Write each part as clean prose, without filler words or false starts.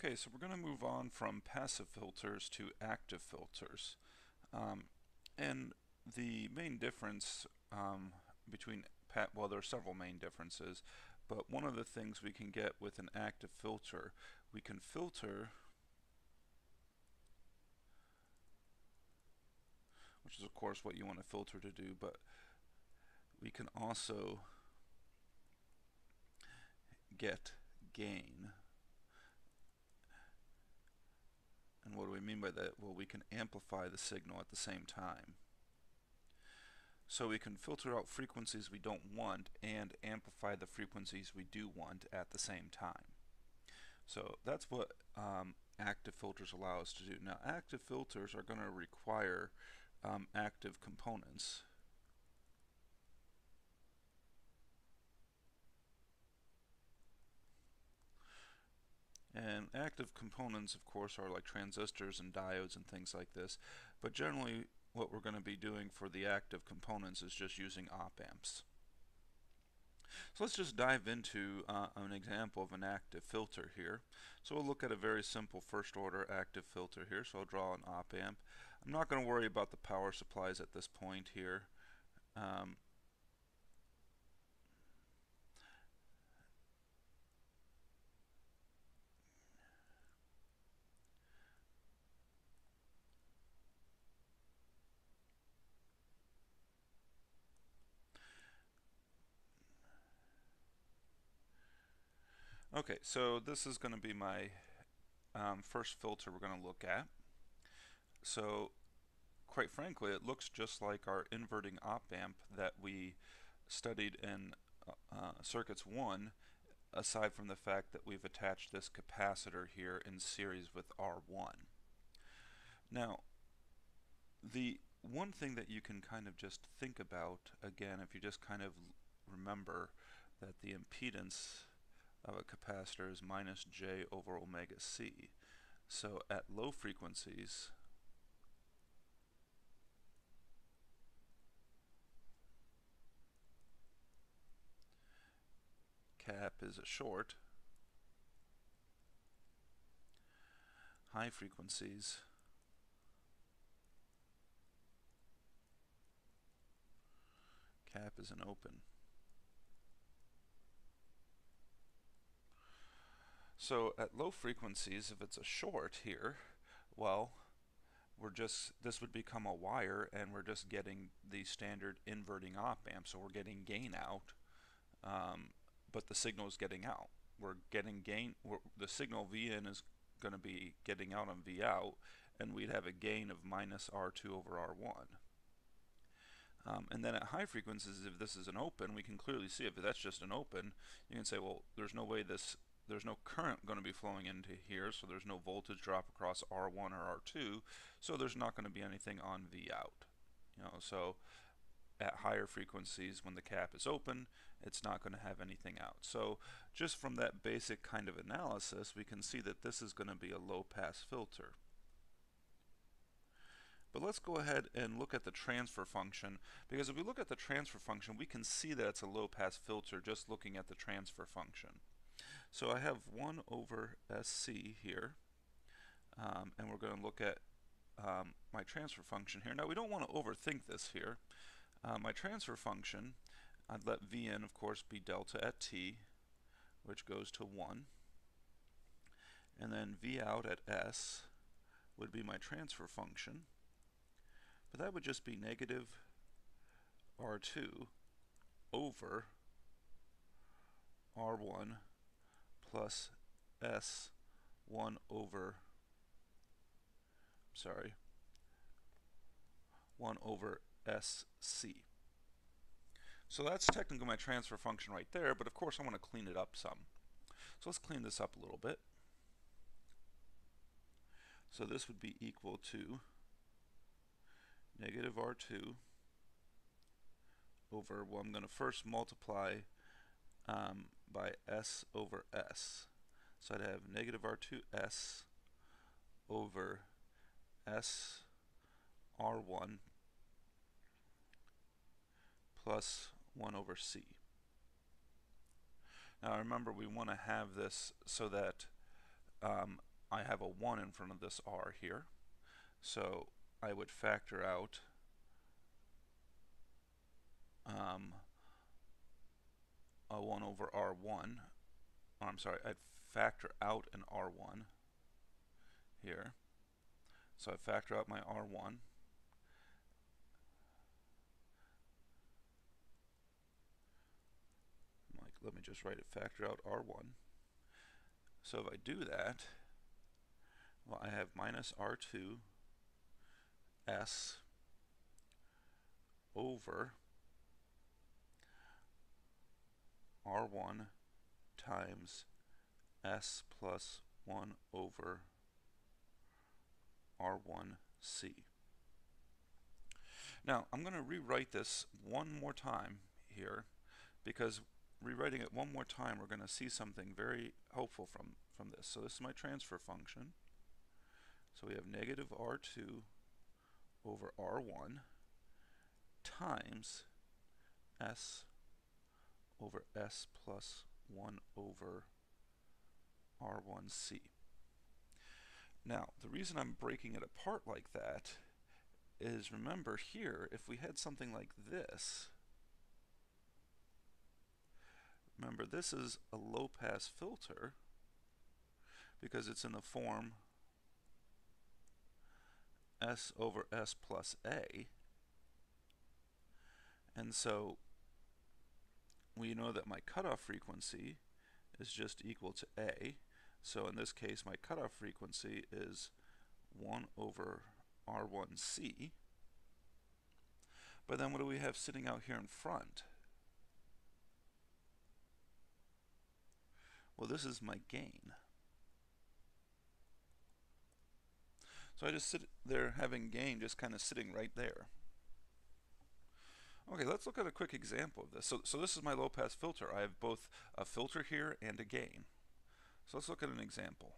Okay, so we're going to move on from passive filters to active filters. And the main difference between, well, there are several main differences, but one of the things we can get with an active filter, we can filter, which is of course what you want a filter to do, but we can also get gain. And what do we mean by that? Well, we can amplify the signal at the same time. So we can filter out frequencies we don't want and amplify the frequencies we do want at the same time. So that's what active filters allow us to do. Now, active filters are going to require active components. And active components, of course, are like transistors and diodes and things like this. But generally, what we're going to be doing for the active components is just using op amps. So let's just dive into an example of an active filter here. So we'll look at a very simple first order active filter here. So I'll draw an op amp. I'm not going to worry about the power supplies at this point here. Okay, so this is going to be my first filter we're going to look at. So quite frankly, it looks just like our inverting op amp that we studied in circuits 1, aside from the fact that we've attached this capacitor here in series with R1. Now, the one thing that you can kind of just think about, again, if you just kind of remember that the impedance of a capacitor is minus J over omega C. So at low frequencies, cap is a short. High frequencies, cap is an open. So at low frequencies, if it's a short here, well, this would become a wire, and we're just getting the standard inverting op amp. So we're getting gain out, but the signal is getting out. We're getting gain. The signal V in is going to be getting out on V out, and we'd have a gain of minus R2 over R1. And then at high frequencies, if this is an open, we can clearly see if that's just an open, you can say, well, there's no way there's no current going to be flowing into here, so there's no voltage drop across R1 or R2, so there's not going to be anything on V out. So at higher frequencies, when the cap is open, it's not going to have anything out. So just from that basic kind of analysis, we can see that this is going to be a low-pass filter. But let's go ahead and look at the transfer function, because if we look at the transfer function, we can see that it's a low-pass filter just looking at the transfer function. So I have 1 over SC here, and we're going to look at my transfer function here. Now, we don't want to overthink this here. My transfer function, I'd let Vn, of course, be delta at t, which goes to 1. And then V out at S would be my transfer function. But that would just be negative R2 over R1 plus S1 over, 1 over SC. So that's technically my transfer function right there, but of course I want to clean it up some. So let's clean this up a little bit. So this would be equal to negative R2 over, well, I'm going to first multiply by S over S. So I'd have negative R2S over S R1 plus 1 over C. Now remember, we want to have this so that I have a 1 in front of this R here, so I would factor out a 1 over R1. I'm sorry, I'd factor out an R1 here. So I factor out my R1. Let me just write it, factor out R1. So if I do that, well, I have minus R2 S over R1 times S plus 1 over R1C. Now, I'm going to rewrite this one more time here, because rewriting it one more time, we're going to see something very helpful from this. So this is my transfer function. So we have negative R2 over R1 times S over S plus 1 over R1C. Now, the reason I'm breaking it apart like that is, remember here, if we had something like this, remember this is a low-pass filter because it's in the form S over S plus A, and so we know that my cutoff frequency is just equal to A. So in this case, my cutoff frequency is 1 over R1C. But then what do we have sitting out here in front? Well, this is my gain. So I just sit there having gain just kind of sitting right there. Okay, let's look at a quick example of this. So this is my low-pass filter. I have both a filter here and a gain. So let's look at an example.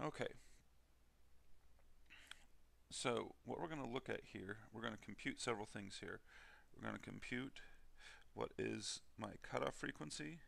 Okay. So what we're going to look at here, we're going to compute several things here. We're going to compute what is my cutoff frequency.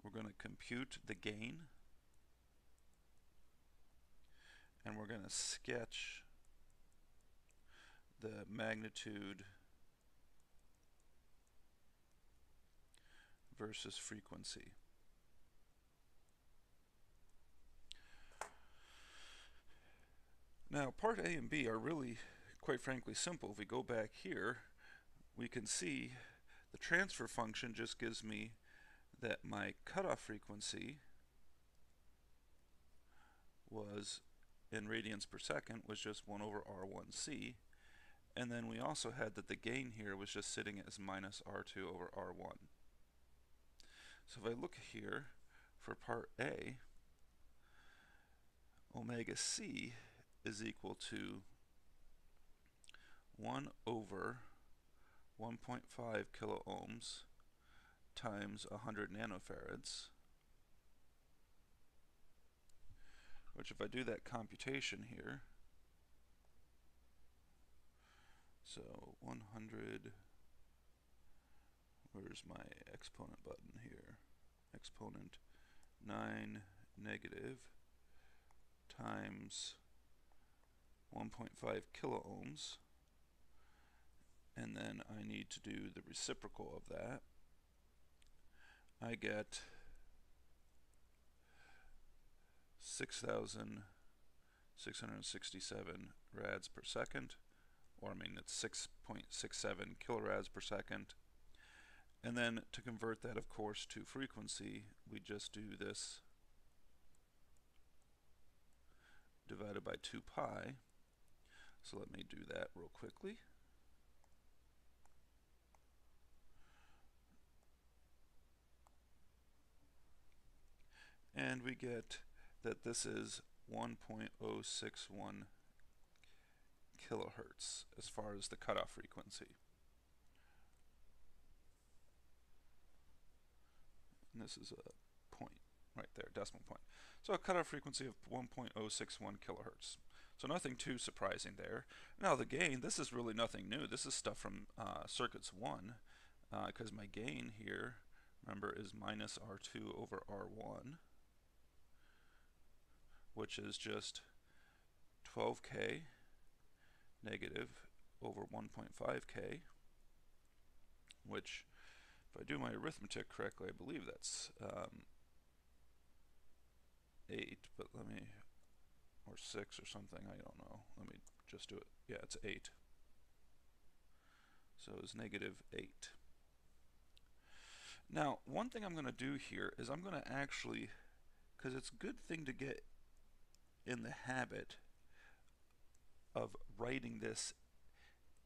We're going to compute the gain. And we're going to sketch the magnitude versus frequency. Now, part A and B are really, quite frankly, simple. If we go back here, we can see the transfer function just gives me that my cutoff frequency was, in radians per second, was just 1 over R1C. And then we also had that the gain here was just sitting as minus R2 over R1. So if I look here for part A, omega C is equal to 1 over 1.5 kilo ohms times 100 nanofarads, which if I do that computation here, so 100, where's my exponent button here? Exponent 9 negative times 1.5 kilo ohms, and then I need to do the reciprocal of that. I get 6,000 667 rads per second, or I mean it's 6.67 kilorads per second. And then to convert that, of course, to frequency, we just do this divided by 2 pi. So let me do that real quickly. And we get that this is 1.061 kilohertz as far as the cutoff frequency. And this is a point right there, decimal point. So a cutoff frequency of 1.061 kilohertz. So nothing too surprising there. Now the gain, this is really nothing new. This is stuff from circuits 1, because my gain here, remember, is minus R2 over R1, which is just 12K negative over 1.5K, which, if I do my arithmetic correctly, I believe that's 8, but let me, or 6 or something, I don't know. Let me just do it. Yeah, it's 8. So it's negative 8. Now, one thing I'm going to do here is I'm going to actually, because it's a good thing to get in the habit of writing this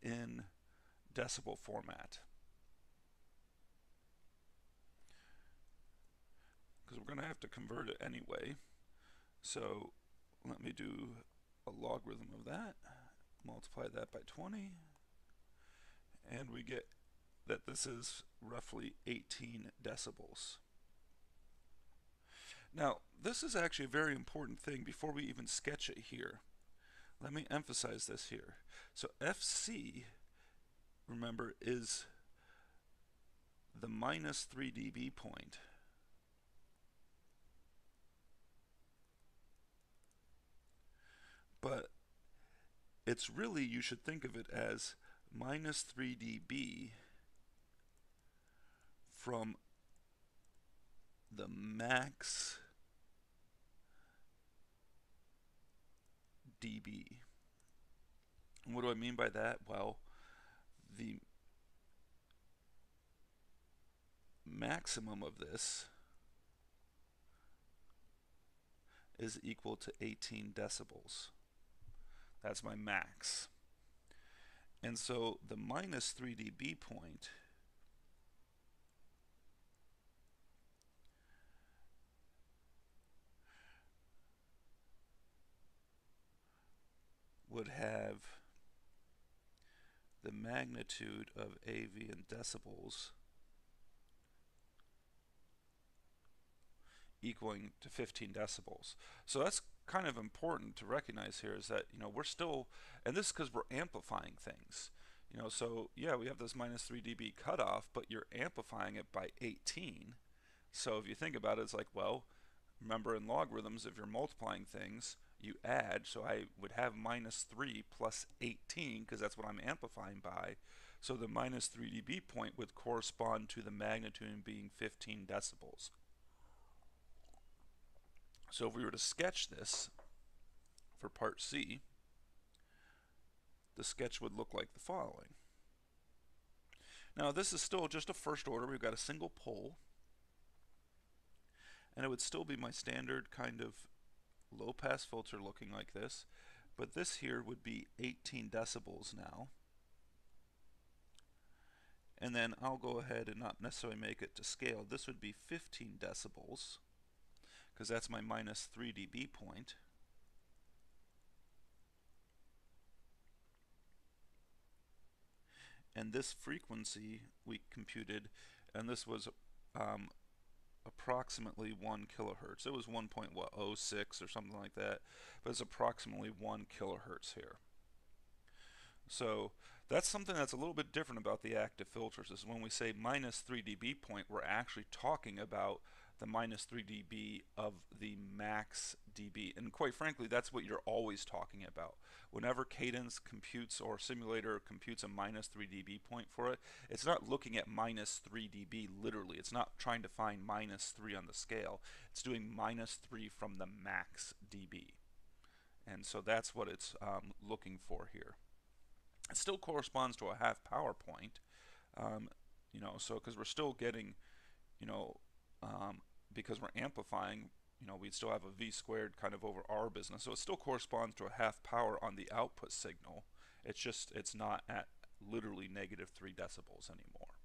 in decibel format. Because we're going to have to convert it anyway. So let me do a logarithm of that, multiply that by 20, and we get that this is roughly 18 decibels. Now, this is actually a very important thing before we even sketch it here. Let me emphasize this here. So FC, remember, is the minus 3 dB point. But it's really, you should think of it as minus 3 dB from the max dB. And what do I mean by that? Well, the maximum of this is equal to 18 decibels. That's my max. And so the minus 3 dB point would have the magnitude of AV in decibels equaling to 15 decibels. So that's kind of important to recognize here, is that, you know, we're still, and this is because we're amplifying things. You know, so yeah, we have this minus 3 dB cutoff, but you're amplifying it by 18. So if you think about it, it's like, well, remember in logarithms, if you're multiplying things, you add. So I would have minus 3 plus 18, because that's what I'm amplifying by. So the minus 3 dB point would correspond to the magnitude being 15 decibels. So if we were to sketch this for part C, the sketch would look like the following. Now this is still just a first order. We've got a single pole, and it would still be my standard kind of low pass filter looking like this, but this here would be 18 decibels now. And then I'll go ahead and not necessarily make it to scale. This would be 15 decibels, because that's my minus 3 dB point. And this frequency we computed, and this was approximately 1 kilohertz. It was 1.06 or something like that, but it's approximately 1 kilohertz here. So that's something that's a little bit different about the active filters, is when we say minus 3 dB point, we're actually talking about the minus 3 dB of the max dB. And quite frankly, that's what you're always talking about. Whenever Cadence computes or simulator computes a minus 3 dB point for it, it's not looking at minus 3 dB literally. It's not trying to find minus 3 on the scale. It's doing minus 3 from the max dB. and so that's what it's looking for here. It still corresponds to a half power point, you know, so because we're still getting, you know, because we're amplifying, you know, we'd still have a v squared kind of over our business, so it still corresponds to a half power on the output signal. It's just, it's not at literally -3 decibels anymore.